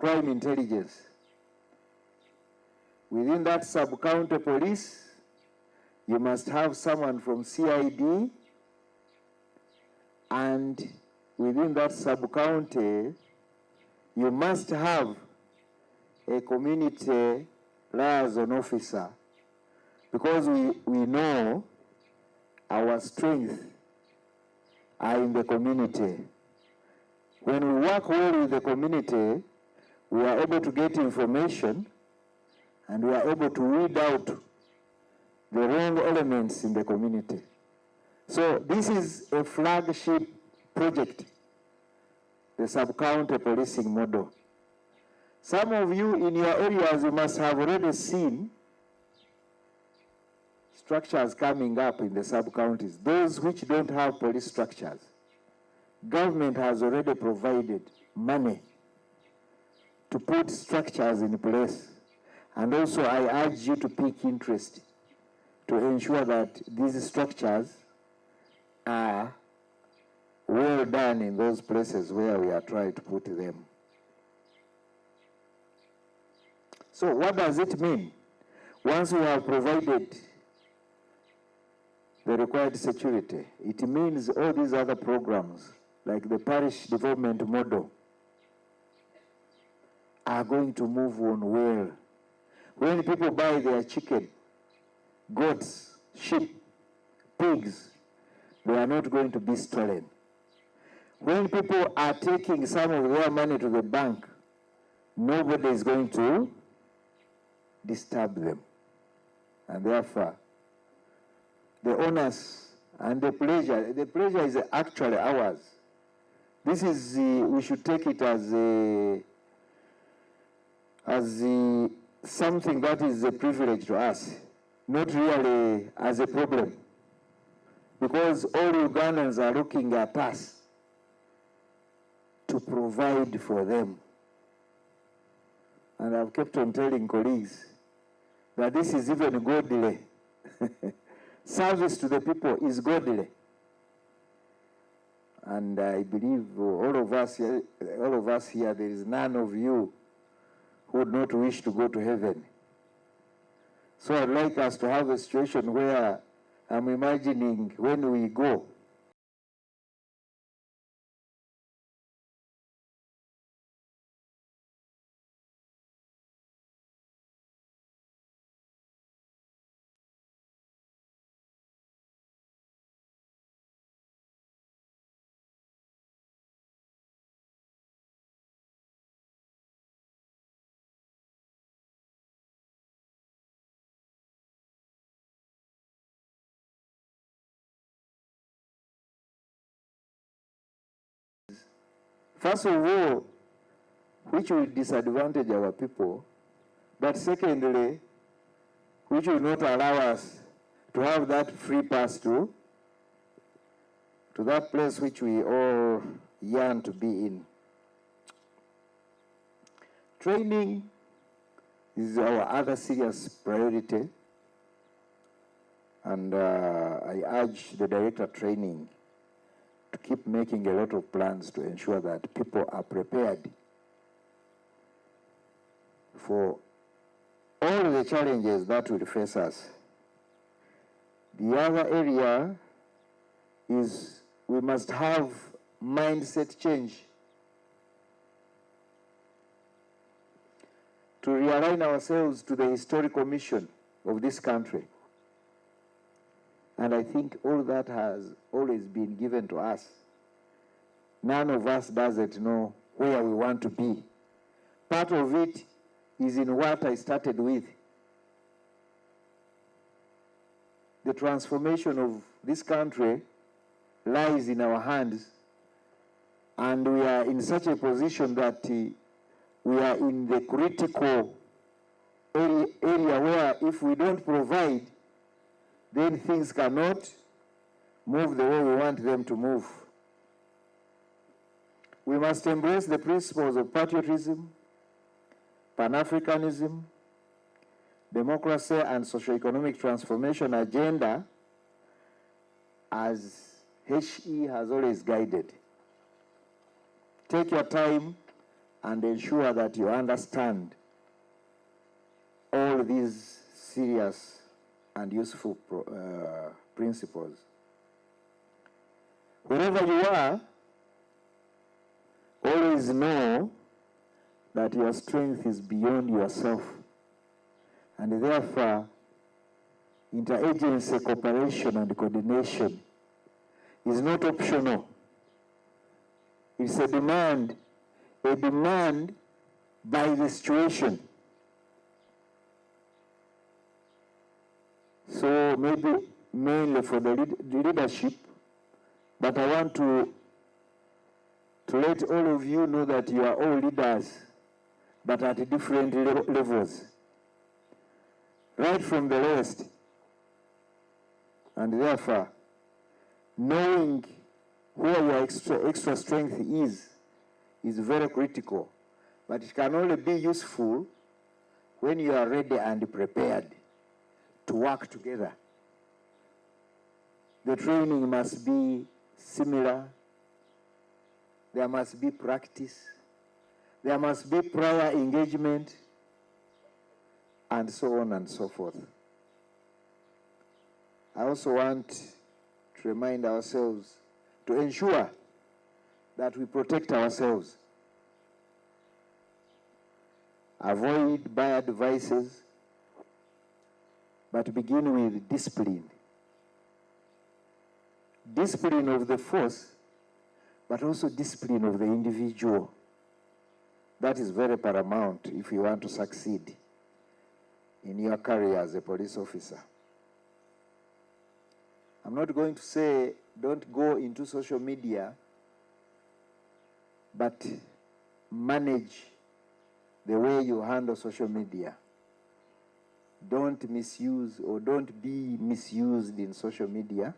crime intelligence. Within that sub-county police, you must have someone from CID, and within that sub-county, you must have a community liaison officer, because we know our strength are in the community. When we work well with the community, we are able to get information and we are able to weed out the wrong elements in the community. So this is a flagship project, the sub-county policing model. Some of you in your areas, you must have already seen structures coming up in the sub-counties. Those which don't have police structures, government has already provided money to put structures in place. And also I urge you to pick interest to ensure that these structures are well done in those places where we are trying to put them. So what does it mean? Once we have provided the required security, it means all these other programs, like the parish development model, are going to move on well. When people buy their chicken, goats, sheep, pigs, they are not going to be stolen. When people are taking some of their money to the bank, nobody is going to disturb them. And therefore, the onus and the pleasure is actually ours. This is, we should take it as something that is a privilege to us, not really as a problem. Because all Ugandans are looking at us to provide for them. And I've kept on telling colleagues that this is even godly. Service to the people is godly. And I believe all of us here, there is none of you who would not wish to go to heaven. So I'd like us to have a situation where I'm imagining when we go, first of all, which will disadvantage our people, but secondly, which will not allow us to have that free pass to that place which we all yearn to be in. Training is our other serious priority, and I urge the Director of Training to keep making a lot of plans to ensure that people are prepared for all the challenges that will face us. The other area is we must have mindset change to realign ourselves to the historical mission of this country. And I think all that has always been given to us. None of us doesn't know where we want to be. Part of it is in what I started with. The transformation of this country lies in our hands, and we are in such a position that we are in the critical area where if we don't provide, then things cannot move the way we want them to move. We must embrace the principles of patriotism, Pan-Africanism, democracy, and socio-economic transformation agenda as HE has always guided. Take your time and ensure that you understand all these serious and useful principles. Wherever you are, always know that your strength is beyond yourself, and therefore interagency cooperation and coordination is not optional. It's a demand by the situation. So maybe mainly for the leadership, but I want to let all of you know that you are all leaders, but at different levels, right from the lowest. And therefore, knowing where your extra strength is very critical, but it can only be useful when you are ready and prepared to work together. The training must be similar. There must be practice. There must be prior engagement, and so on and so forth. I also want to remind ourselves to ensure that we protect ourselves. Avoid bad advices, but begin with discipline. Discipline of the force, but also discipline of the individual. That is very paramount if you want to succeed in your career as a police officer. I'm not going to say don't go into social media, but manage the way you handle social media. Don't misuse or don't be misused in social media.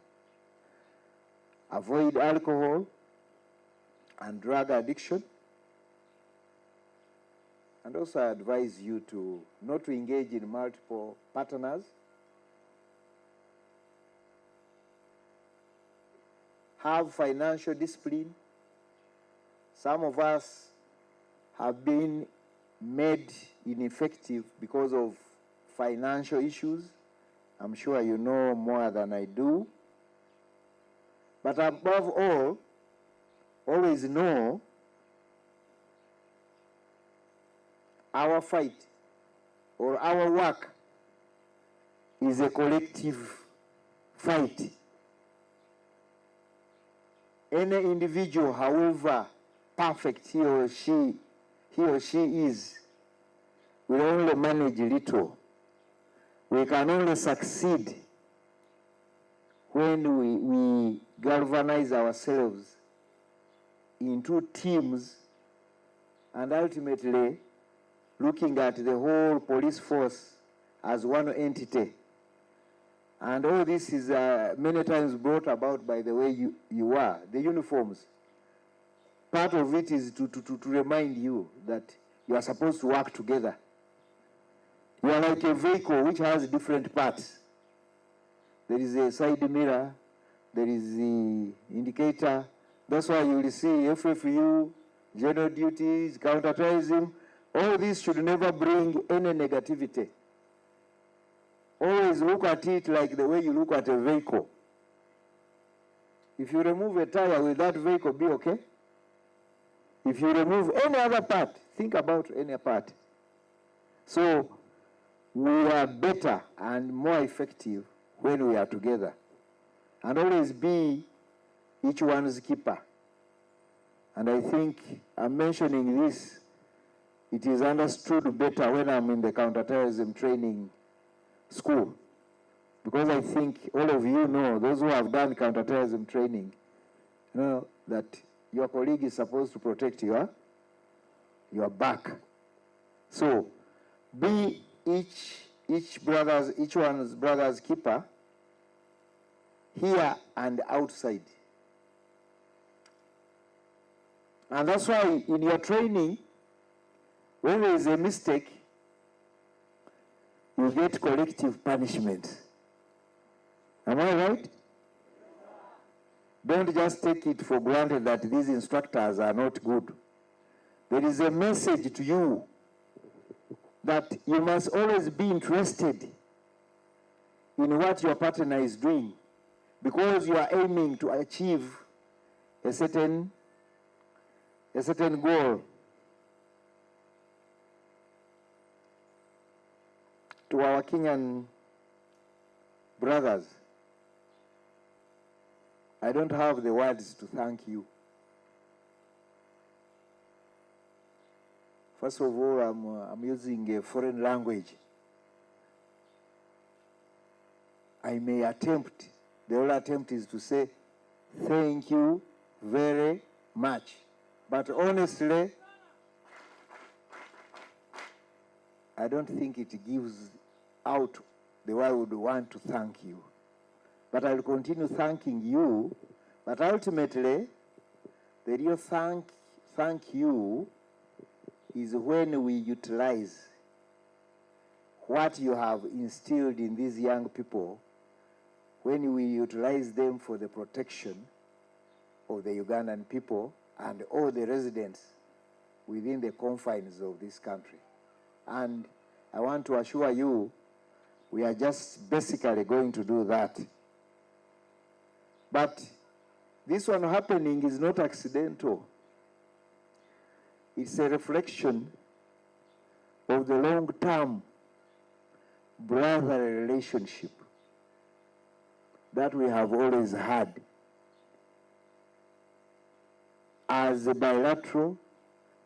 Avoid alcohol and drug addiction. And also I advise you to not to engage in multiple partners. Have financial discipline. Some of us have been made ineffective because of financial issues. I'm sure you know more than I do. But above all, always know our fight or our work is a collective fight. Any individual, however perfect he or she is, will only manage little. We can only succeed when we galvanize ourselves into teams and ultimately looking at the whole police force as one entity. And all this is many times brought about by the way you are, the uniforms. Part of it is to remind you that you are supposed to work together. You are like a vehicle which has different parts. There is a side mirror, there is the indicator. That's why you will see FFU, general duties, counter-terrorism. All this should never bring any negativity. Always look at it like the way you look at a vehicle. If you remove a tire, will that vehicle be okay? If you remove any other part, think about any part. So we are better and more effective when we are together. And always be each one's keeper. And I think I'm mentioning this, it is understood better when I'm in the counterterrorism training school. Because I think all of you know, those who have done counterterrorism training, know that your colleague is supposed to protect your back. So be each one's brother's keeper, here and outside. And that's why in your training, when there is a mistake, you get collective punishment. Am I right? Don't just take it for granted that these instructors are not good. there is a message to you that you must always be interested in what your partner is doing, because you are aiming to achieve a certain goal. To our Kenyan brothers, I don't have the words to thank you. First of all, I'm using a foreign language. I may attempt, the whole attempt is to say, thank you very much. But honestly, I don't think it gives out the way I would want to thank you. But I'll continue thanking you, but ultimately, the real thank you is when we utilize what you have instilled in these young people, when we utilize them for the protection of the Ugandan people and all the residents within the confines of this country. And I want to assure you, we are just basically going to do that. But this one happening is not accidental. It's a reflection of the long-term brotherly relationship that we have always had as a bilateral,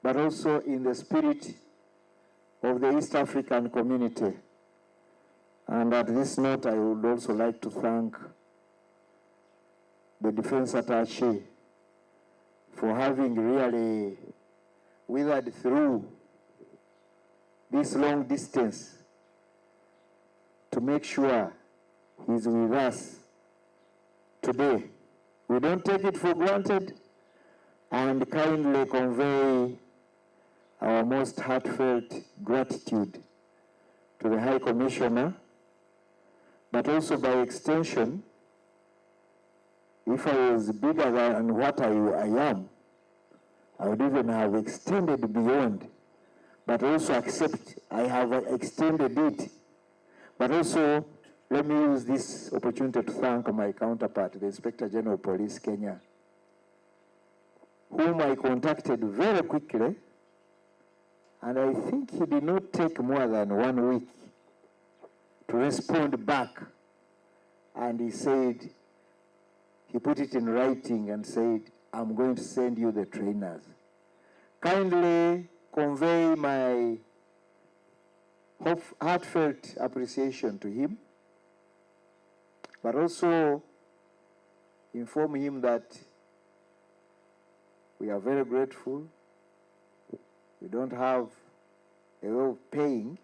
but also in the spirit of the East African community. And at this note, I would also like to thank the Defense Attaché for having really withered through this long distance to make sure he's with us today. We don't take it for granted, and kindly convey our most heartfelt gratitude to the High Commissioner, but also by extension, if I was bigger than what I am, I would even have extended beyond, but also accept I have extended it. But also, let me use this opportunity to thank my counterpart, the Inspector General of Police Kenya, whom I contacted very quickly, and I think he did not take more than 1 week to respond back. And he said, he put it in writing and said, I'm going to send you the trainers. Kindly convey my heartfelt appreciation to him, but also inform him that we are very grateful. We don't have a way of paying.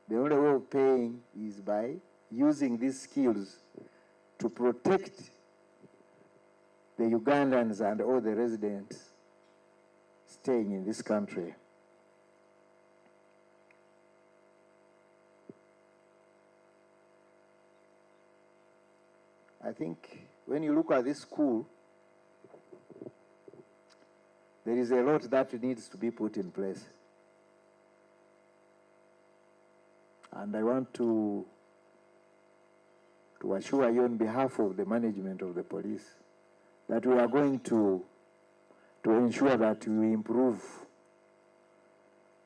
The only way of paying is by using these skills to protect the Ugandans and all the residents staying in this country. I think when you look at this school, there is a lot that needs to be put in place. And I want to assure you on behalf of the management of the police that we are going to ensure that we improve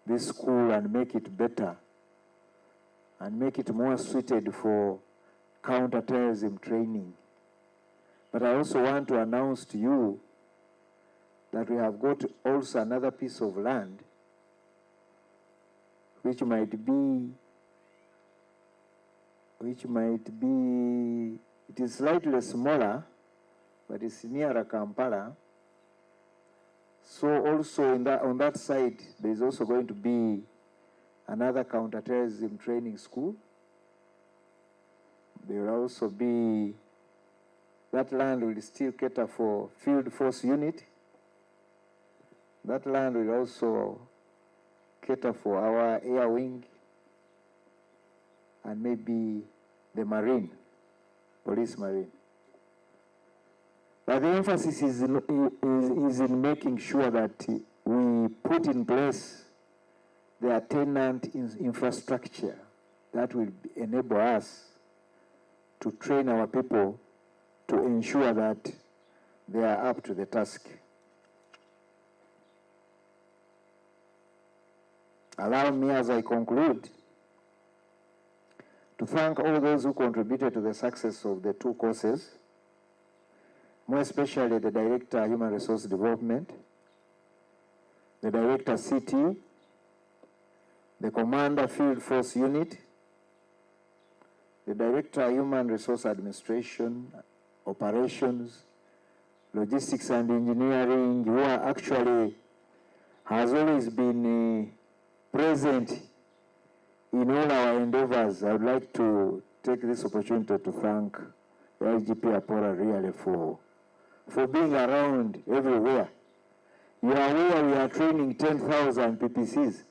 this school and make it better and make it more suited for counter-terrorism training. But I also want to announce to you that we have got also another piece of land which might be, it is slightly smaller, but it's nearer Kampala. So also on that side, there is also going to be another counter-terrorism training school. There will also be, that land will still cater for field force unit. That land will also cater for our air wing and maybe the Marine, Police Marine. But the emphasis is in making sure that we put in place the attendant infrastructure that will enable us to train our people to ensure that they are up to the task. Allow me, as I conclude, to thank all those who contributed to the success of the two courses, more especially the Director, Human Resource Development, the Director, CT, the Commander, Field Force Unit, the Director, Human Resource Administration, Operations, Logistics and Engineering, who are actually has always been present in all our endeavors. I would like to take this opportunity to thank the IGP Apora really for being around everywhere. You are aware we are training 10,000 PPCs.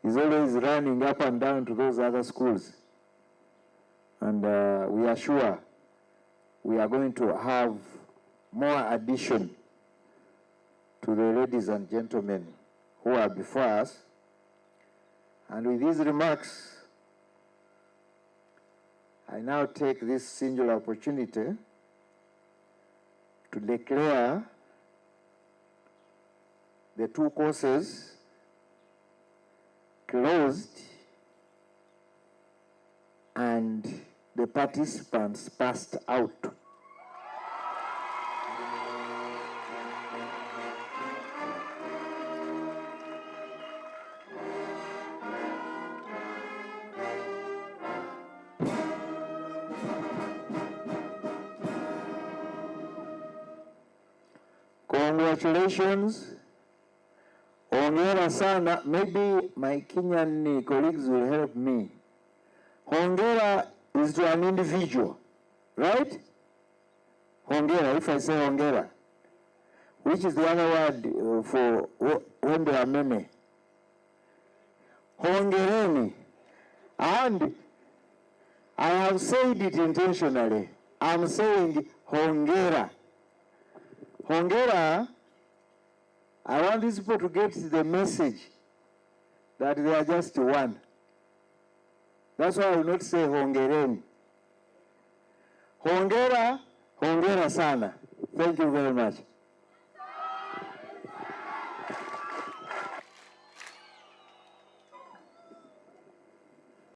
He's always running up and down to those other schools. And we are sure we are going to have more addition to the ladies and gentlemen who are before us. And with these remarks, I now take this singular opportunity to declare the two courses closed and the participants passed out. Congratulations. Hongera sana. Maybe my Kenyan colleagues will help me. Hongera is to an individual, right? Hongera, if I say hongera, which is the other word for when there are many. Hongereni. And I have said it intentionally. I'm saying hongera. Hongera, I want these people to get the message that they are just one. That's why I will not say hongereni. Hongera, hongera sana. Thank you very much.